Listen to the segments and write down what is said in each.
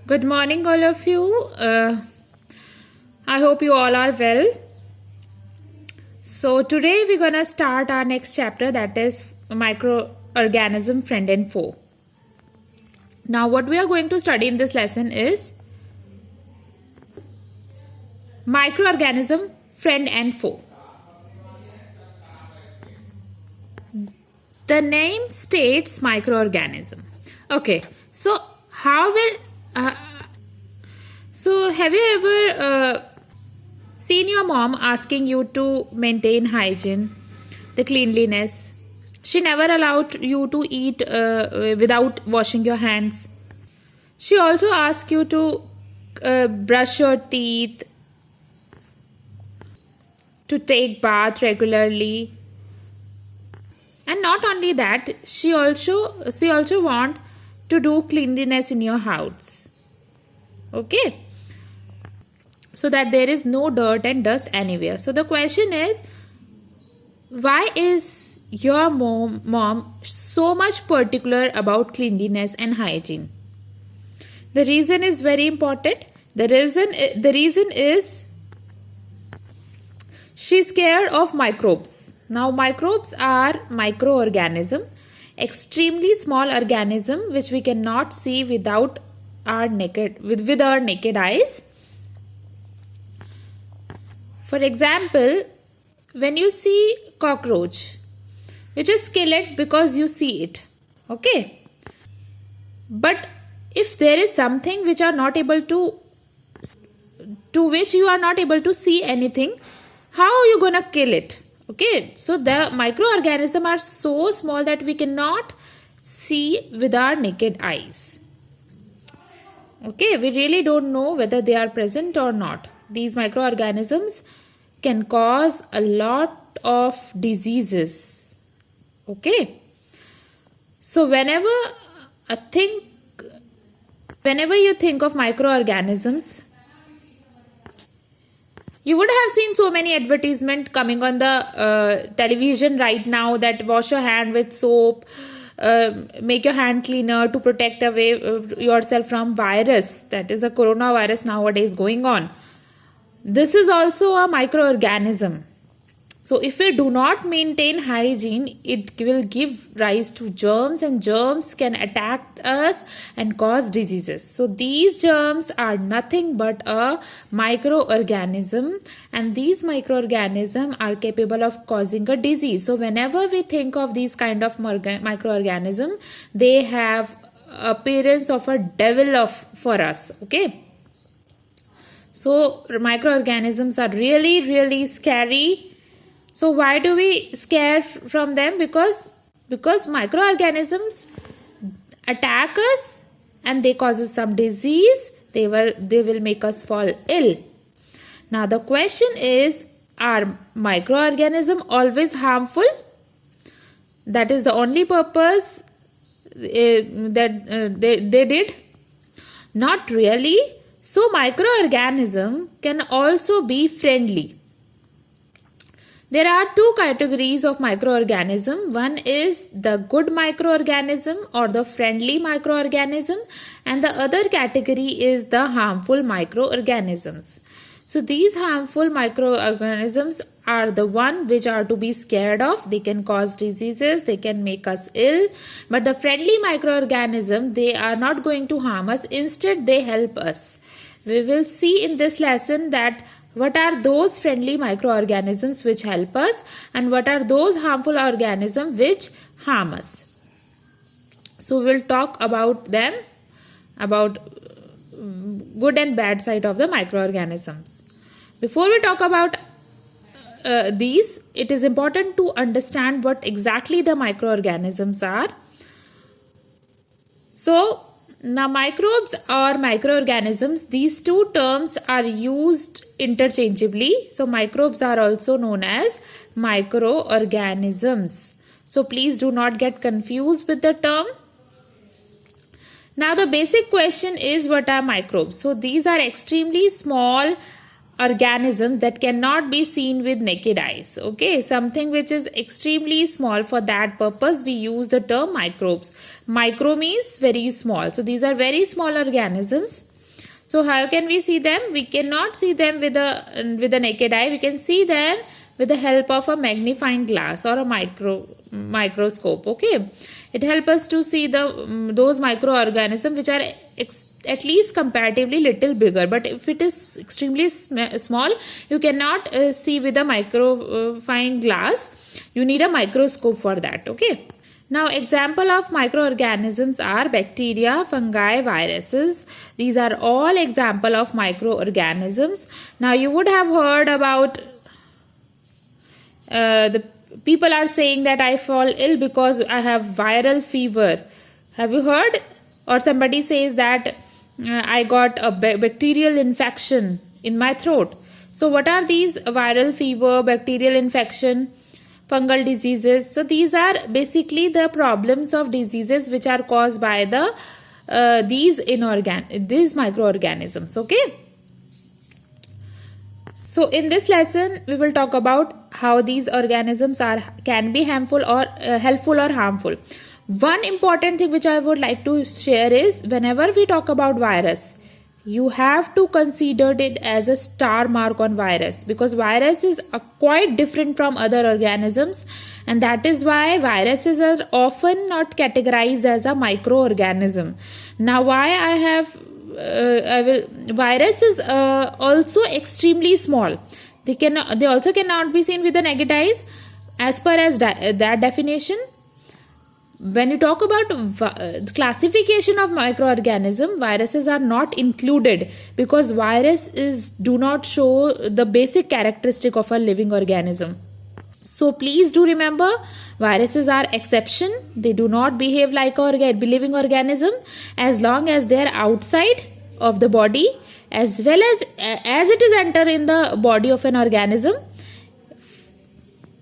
Good morning, all of you. I hope you all are well. So, today we're gonna start our next chapter, that is microorganism friend and foe. Now, what we are going to study in this lesson is microorganism friend and foe. The name states microorganism. Okay, so how will have you ever seen your mom asking you to maintain hygiene, the cleanliness? She never allowed you to eat without washing your hands. She also asks you to brush your teeth, to take bath regularly. And not only that, she also want to do cleanliness in your house. Okay, so that there is no dirt and dust anywhere. So the question is, why is your mom so much particular about cleanliness and hygiene? The reason is very important. The reason is she's scared of microbes. Now, microbes are microorganism, extremely small organism which we cannot see with our naked eyes. For example, when you see cockroach, you just kill it because you see it. Okay, but if there is something which which you are not able to see anything, how are you gonna kill it? Okay, so the microorganisms are so small that we cannot see with our naked eyes. Okay, we really don't know whether they are present or not. These microorganisms can cause a lot of diseases. Okay, so whenever you think of microorganisms, you would have seen so many advertisements coming on the television right now that wash your hand with soap, make your hand cleaner to protect away yourself from virus. That is a coronavirus nowadays going on. This is also a microorganism. So if we do not maintain hygiene, it will give rise to germs, and germs can attack us and cause diseases. So these germs are nothing but a microorganism, and these microorganisms are capable of causing a disease. So whenever we think of these kind of microorganism, they have appearance of a devil for us. Okay. So microorganisms are really, really scary. So why do we scare from them? Because microorganisms attack us and they cause some disease. They will make us fall ill. Now the question is, are microorganisms always harmful? That is the only purpose that they did? Not really. So microorganism can also be friendly. There are two categories of microorganism. One is the good microorganism or the friendly microorganism, and the other category is the harmful microorganisms. So these harmful microorganisms are the one which are to be scared of. They can cause diseases, they can make us ill. But the friendly microorganism, they are not going to harm us. Instead, they help us. We will see in this lesson that what are those friendly microorganisms which help us, and what are those harmful organisms which harm us. So we'll talk about them, about good and bad side of the microorganisms. Before we talk about these, it is important to understand what exactly the microorganisms are. So now, microbes or microorganisms, these two terms are used interchangeably. So microbes are also known as microorganisms. So please do not get confused with the term. Now the basic question is, what are microbes? So these are extremely small organisms that cannot be seen with naked eyes. Okay, something which is extremely small. For that purpose we use the term microbes. Micro means very small. So these are very small organisms So how can we see them? We cannot see them with the naked eye. We can see them with the help of a magnifying glass or a microscope. Okay, it helps us to see those microorganisms which are at least comparatively little bigger. But if it is extremely small, you cannot see with a magnifying glass. You need a microscope for that. Okay. Now, example of microorganisms are bacteria, fungi, viruses. These are all example of microorganisms. Now, you would have heard about the people are saying that I fall ill because I have viral fever. Have you heard? Or somebody says that I got a bacterial infection in my throat. So, what are these? Viral fever, bacterial infection, fungal diseases. So these are basically the problems of diseases which are caused by these microorganisms. Okay. So in this lesson we will talk about how these organisms can be harmful or helpful or harmful. One important thing which I would like to share is whenever we talk about virus, you have to consider it as a star mark on virus, because virus is quite different from other organisms, and that is why viruses are often not categorized as a microorganism. Now why virus is also extremely small. They also cannot be seen with the naked eyes as per as that definition. When you talk about classification of microorganism, viruses are not included because viruses do not show the basic characteristic of a living organism. So please do remember, viruses are exception. They do not behave like a living organism as long as they are outside of the body, as well as it is entered in the body of an organism.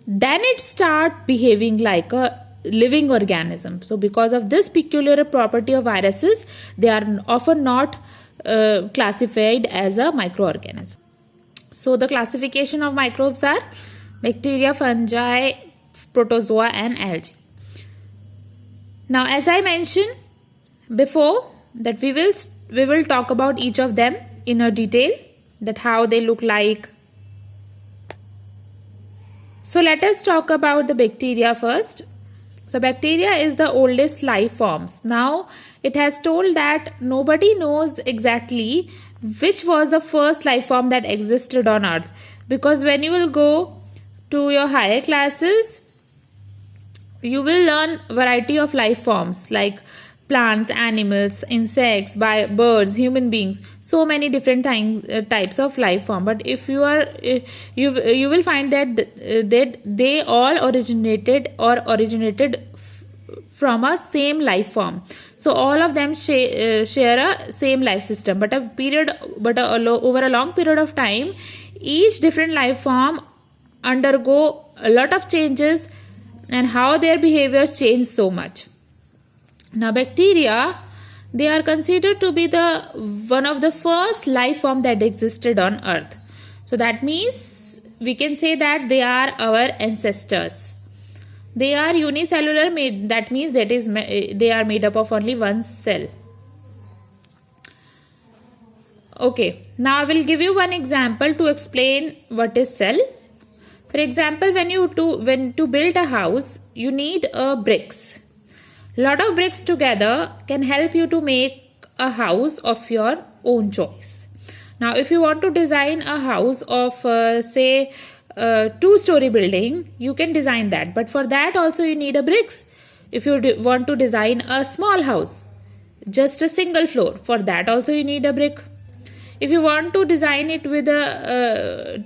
Then it start behaving like a living organism. So because of this peculiar property of viruses, they are often not classified as a microorganism. So the classification of microbes are bacteria, fungi, protozoa and algae. Now as I mentioned before, that we will talk about each of them in a detail, that how they look like. So let us talk about the bacteria first. So bacteria is the oldest life forms. Now it has told that nobody knows exactly which was the first life form that existed on earth, because when you will go to your higher classes, you will learn variety of life forms like plants, animals, insects, birds, human beings, so many different types of life form. But if you will find that they all originated from a same life form. So all of them share a same life system, but over a long period of time, each different life form undergo a lot of changes, and how their behaviors change so much. Now bacteria, they are considered to be one of the first life form that existed on earth. So that means we can say that they are our ancestors. They are unicellular, that means they are made up of only one cell. Okay, now I will give you one example to explain what is cell. For example, when to build a house, you need bricks. Lot of bricks together can help you to make a house of your own choice. Now, if you want to design a house of say a 2-story building, you can design that. But for that also you need a bricks. If you want to design a small house, just a single floor, for that also you need a brick. If you want to design it with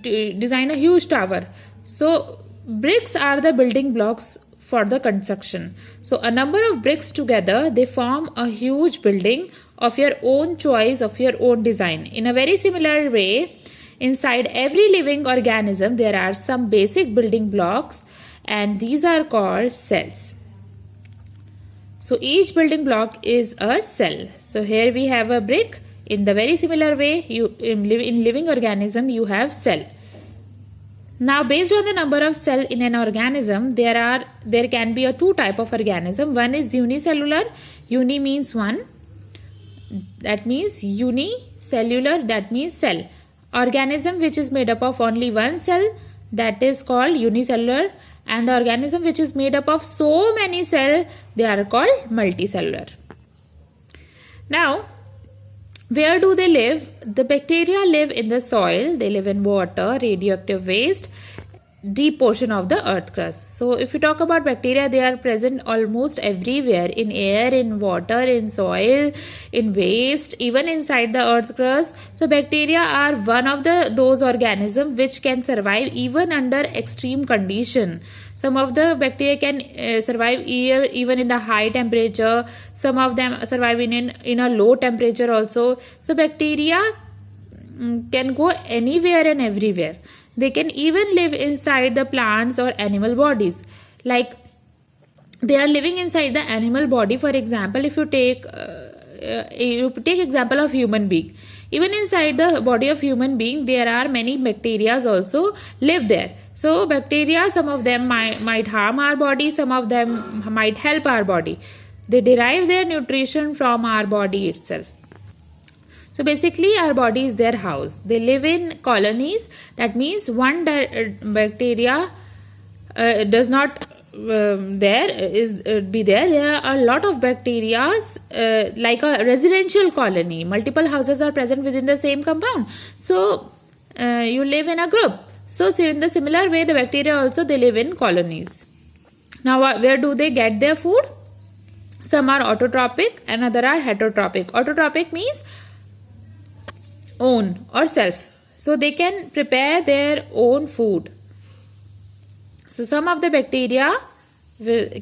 design a huge tower, so bricks are the building blocks for the construction. So a number of bricks together, they form a huge building of your own choice, of your own design. In a very similar way, inside every living organism, there are some basic building blocks, and these are called cells. So each building block is a cell. So here we have a brick. In the very similar way, in living organism, you have cell. Now, based on the number of cells in an organism, there can be two type of organism. One is unicellular. Uni means one. that means unicellular, that means cell. Organism which is made up of only one cell, that is called unicellular, and the organism which is made up of so many cells, they are called multicellular. Now, where do they live? The bacteria live in the soil, they live in water, radioactive waste, deep portion of the earth crust. So if you talk about bacteria, they are present almost everywhere, in air, in water, in soil, in waste, even inside the earth crust. So bacteria are one of those organisms which can survive even under extreme condition. Some of the bacteria can survive even in the high temperature. Some of them survive in a low temperature also. So bacteria can go anywhere and everywhere. They can even live inside the plants or animal bodies. Like they are living inside the animal body. For example, if you take example of human being. Even inside the body of human being, there are many bacteria also live there. So bacteria, some of them might harm our body, some of them might help our body. They derive their nutrition from our body itself. So basically our body is their house. They live in colonies. That means one bacteria does not be there. There are a lot of bacteria, like a residential colony. Multiple houses are present within the same compound. So you live in a group. So in the similar way, the bacteria also, they live in colonies. Now where do they get their food? Some are autotrophic and other are heterotrophic. Autotrophic means own or self. So they can prepare their own food. So some of the bacteria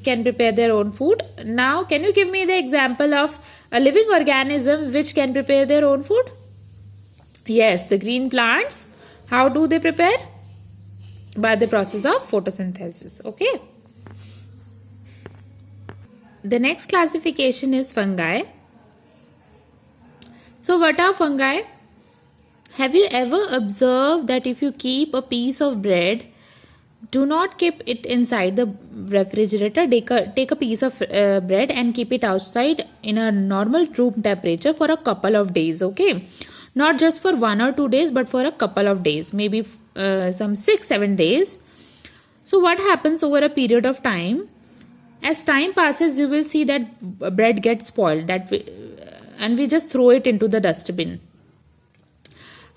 can prepare their own food. Now can you give me the example of a living organism which can prepare their own food? Yes, the green plants. How do they prepare? By the process of photosynthesis. Okay. The next classification is fungi. So what are fungi? Have you ever observed that if you keep a piece of bread, do not keep it inside the refrigerator. Take a piece of bread and keep it outside in a normal room temperature for a couple of days. Okay, not just for 1 or 2 days, but for a couple of days, maybe some 6-7 days. So what happens over a period of time? As time passes, you will see that bread gets spoiled. And we just throw it into the dustbin.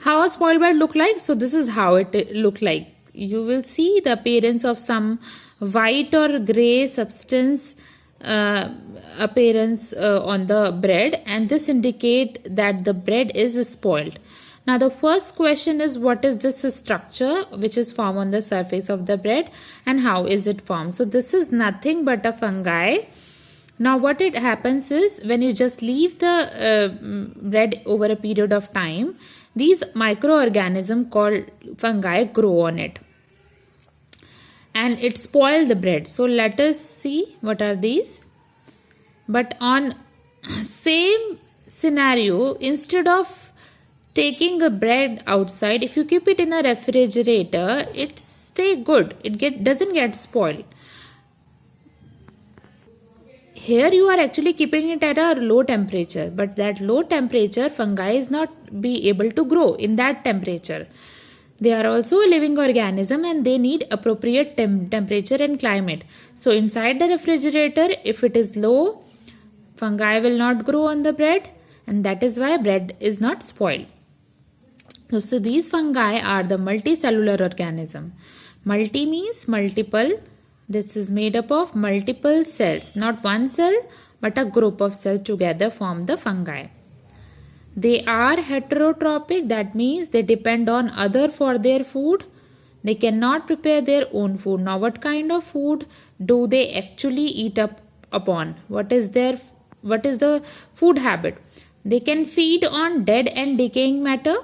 How a spoiled bread look like? So this is how it look like. You will see the appearance of some white or grey substance appearance on the bread, and this indicate that the bread is spoiled. Now the first question is, what is this structure which is formed on the surface of the bread and how is it formed? So this is nothing but a fungi. Now what it happens is, when you just leave the bread over a period of time, these microorganisms called fungi grow on it and it spoils the bread. So let us see what are these. But on same scenario, instead of taking a bread outside, if you keep it in a refrigerator, it stay good. It doesn't get spoiled. Here you are actually keeping it at a low temperature, but that low temperature fungi is not be able to grow in that temperature. They are also a living organism and they need appropriate temperature and climate. So inside the refrigerator, if it is low, fungi will not grow on the bread, and that is why bread is not spoiled. So these fungi are the multicellular organism. Multi means multiple. This is made up of multiple cells, not one cell, but a group of cells together form the fungi. They are heterotrophic, that means they depend on other for their food. They cannot prepare their own food. Now what kind of food do they actually eat upon? What is the food habit? They can feed on dead and decaying matter.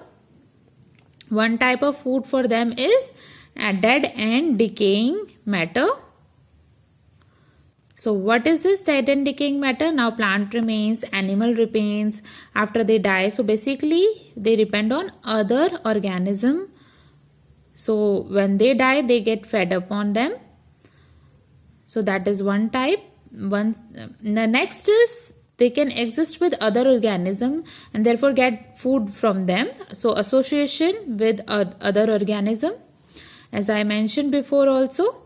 One type of food for them is dead and decaying matter. So what is this dead and decaying matter? Now plant remains, animal remains after they die. So basically they depend on other organism. So when they die, they get fed upon them. So that is one type. The next is they can exist with other organism and therefore get food from them. So association with other organism, as I mentioned before also.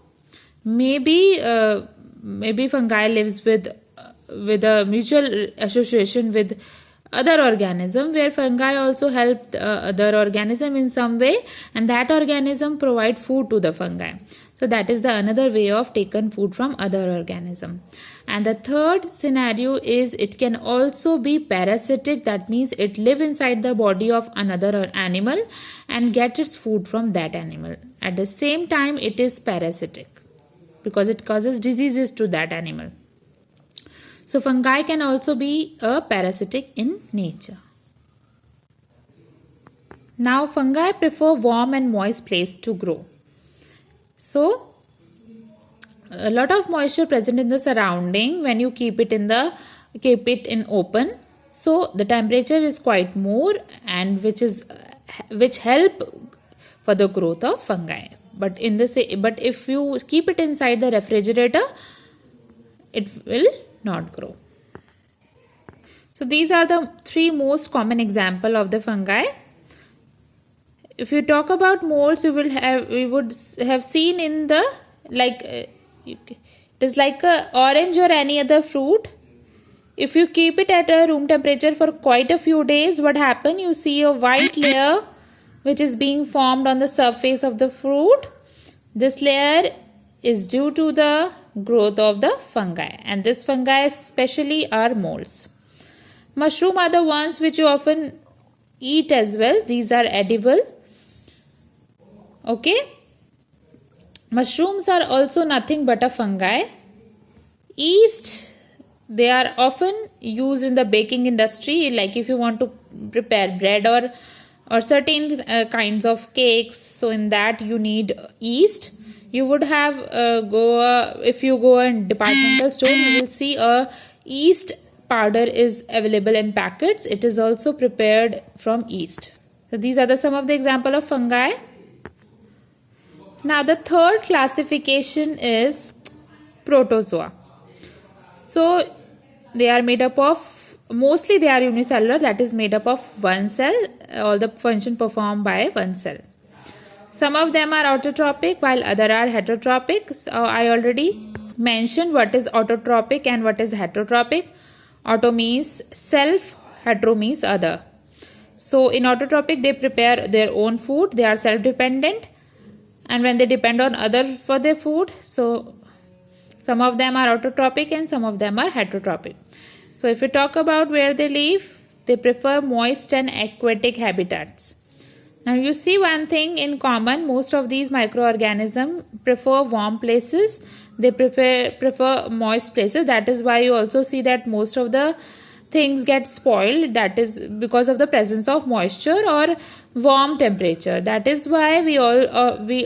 Maybe fungi lives with a mutual association with other organism, where fungi also help the other organism in some way, and that organism provide food to the fungi. So that is the another way of taking food from other organism. And the third scenario is it can also be parasitic. That means it live inside the body of another animal and get its food from that animal. At the same time, it is parasitic because it causes diseases to that animal. So fungi can also be a parasitic in nature. Now fungi prefer warm and moist place to grow. So a lot of moisture present in the surrounding when you keep it in open. So the temperature is quite more, and which help for the growth of fungi. But if you keep it inside the refrigerator, it will not grow. So these are the three most common example of the fungi. If you talk about molds, we would have seen in the it is like a orange or any other fruit. If you keep it at a room temperature for quite a few days, what happen? You see a white layer which is being formed on the surface of the fruit. This layer is due to the growth of the fungi, and this fungi especially are molds. Mushroom are the ones which you often eat as well. These are edible. Okay. Mushrooms are also nothing but a fungi. Yeast, they are often used in the baking industry, like if you want to prepare bread or certain kinds of cakes. So in that you need yeast. You would have if you go in departmental store, you will see a yeast powder is available in packets. It is also prepared from yeast. So these are some of the example of fungi. Now the third classification is protozoa. So they are made up of, mostly they are unicellular, that is made up of one cell, all the function performed by one cell. Some of them are autotrophic while other are heterotrophic. So I already mentioned what is autotrophic and what is heterotrophic. Auto means self, hetero means other. So in autotrophic, they prepare their own food, they are self-dependent, and when they depend on other for their food, so some of them are autotrophic and some of them are heterotrophic. So if we talk about where they live, they prefer moist and aquatic habitats. Now you see one thing in common, most of these microorganisms prefer warm places, they prefer moist places. That is why you also see that most of the things get spoiled, that is because of the presence of moisture or warm temperature. That is why we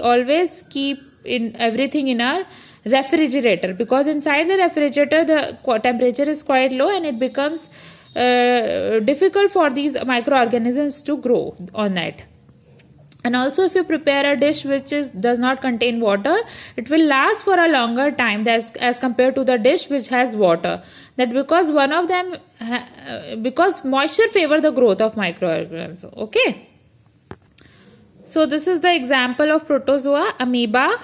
always keep in everything in our refrigerator, because inside the refrigerator the temperature is quite low and it becomes difficult for these microorganisms to grow on it. And also if you prepare a dish which does not contain water, it will last for a longer time as compared to the dish which has water. That because one of them, because moisture favor the growth of microorganisms. Okay. So this is the example of protozoa, amoeba.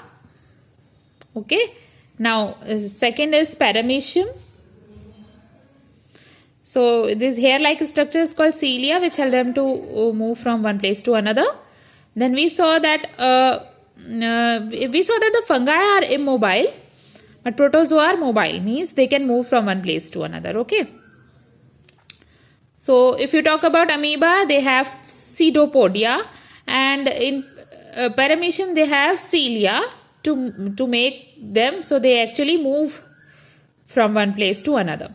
Okay. Now second is paramecium. So this hair-like structure is called cilia, which help them to move from one place to another. Then we saw that the fungi are immobile, but protozoa are mobile, means they can move from one place to another. Okay. So if you talk about amoeba, they have pseudopodia, and in paramecium they have cilia to make them, so they actually move from one place to another.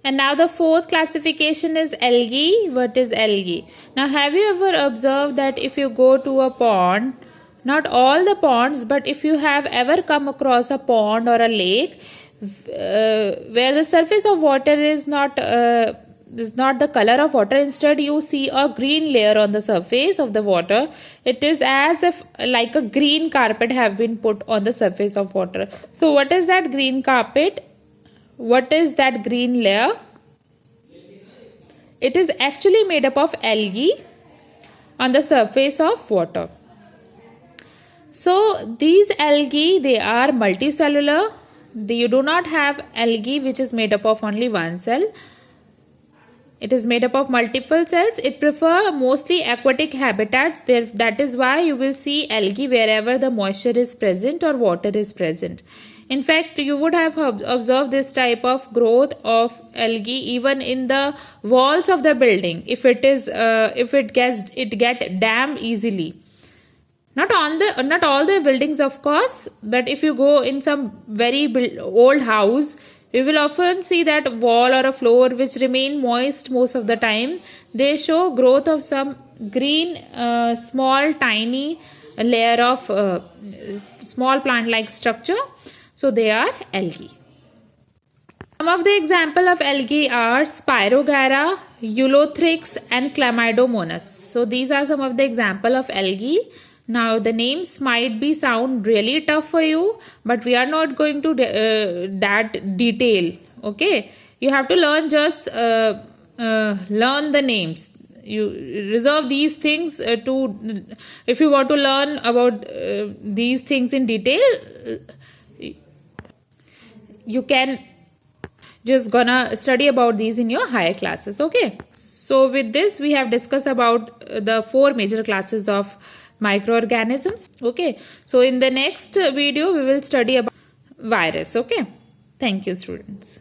And now the fourth classification is algae. What is algae? Now have you ever observed that if you go to a pond, not all the ponds, but if you have ever come across a pond or a lake where the surface of water is not is not the color of water. Instead, you see a green layer on the surface of the water. It is as if like a green carpet have been put on the surface of water. So what is that green carpet? What is that green layer? It is actually made up of algae on the surface of water. So these algae, they are multicellular. You do not have algae which is made up of only one cell. It is made up of multiple cells. It prefer mostly aquatic habitats. That is why you will see algae wherever the moisture is present or water is present. In fact, you would have observed this type of growth of algae even in the walls of the building. If it get damp easily. Not all the buildings, of course, but if you go in some very old house, you will often see that wall or a floor which remain moist most of the time. They show growth of some green, small, tiny layer of small plant-like structure. So they are algae. Some of the example of algae are Spirogyra, Eulothrix, and Chlamydomonas. So these are some of the example of algae. Now the names might sound really tough for you, but we are not going to that detail. Okay, you have to learn learn the names. You reserve these things if you want to learn about these things in detail. You can just gonna study about these in your higher classes. Okay, so with this we have discussed about the 4 major classes of microorganisms. Okay, so in the next video we will study about virus. Okay, thank you, students.